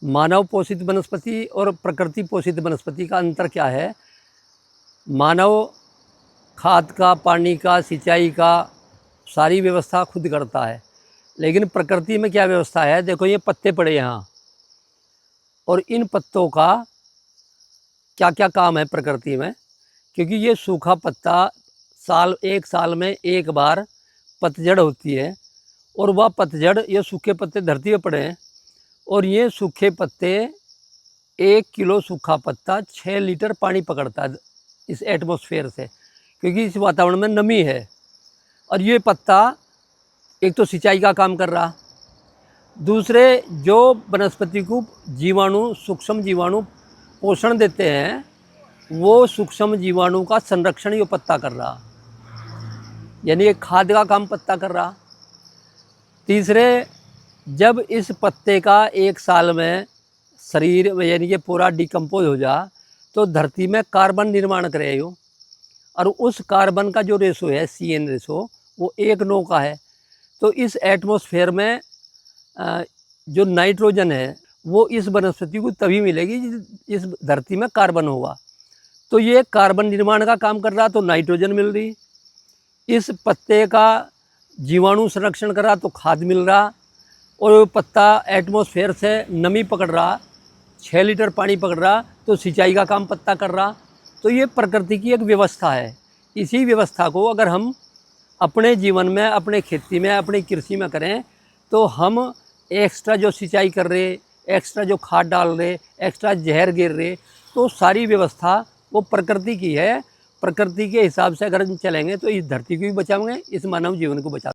मानव पोषित वनस्पति और प्रकृति पोषित वनस्पति का अंतर क्या है। मानव खाद का, पानी का, सिंचाई का सारी व्यवस्था खुद करता है, लेकिन प्रकृति में क्या व्यवस्था है। देखो ये पत्ते पड़े यहाँ, और इन पत्तों का क्या क्या काम है प्रकृति में, क्योंकि ये सूखा पत्ता एक साल में एक बार पतझड़ होती है, और वह पतझड़, ये सूखे पत्ते धरती पे पड़े हैं, और ये सूखे पत्ते 1 किलो सूखा पत्ता 6 लीटर पानी पकड़ता है इस एटमॉस्फेयर से, क्योंकि इस वातावरण में नमी है। और ये पत्ता एक तो सिंचाई का काम कर रहा, दूसरे जो वनस्पति को जीवाणु, सूक्ष्म जीवाणु पोषण देते हैं, वो सूक्ष्म जीवाणु का संरक्षण ये पत्ता कर रहा, यानी एक खाद का काम पत्ता कर रहा। तीसरे, जब इस पत्ते का एक साल में शरीर यानी कि पूरा डिकम्पोज हो जा, तो धरती में कार्बन निर्माण करे यो, और उस कार्बन का जो रेशो है CN रेशो, वो 1:9 का है। तो इस एटमॉस्फेयर में जो नाइट्रोजन है वो इस वनस्पति को तभी मिलेगी इस धरती में कार्बन होगा। तो ये कार्बन निर्माण का काम कर रहा, तो नाइट्रोजन मिल रही। इस पत्ते का जीवाणु संरक्षण कर रहा, तो खाद मिल रहा। और पत्ता एटमॉस्फेयर से नमी पकड़ रहा, 6 लीटर पानी पकड़ रहा, तो सिंचाई का काम पत्ता कर रहा। तो ये प्रकृति की एक व्यवस्था है। इसी व्यवस्था को अगर हम अपने जीवन में, अपने खेती में, अपनी कृषि में करें, तो हम एक्स्ट्रा जो सिंचाई कर रहे, एक्स्ट्रा जो खाद डाल रहे, एक्स्ट्रा जहर गिर रहे, तो सारी व्यवस्था वो प्रकृति की है। प्रकृति के हिसाब से अगर हम चलेंगे तो इस धरती को भी बचाएंगे, इस मानव जीवन को बचा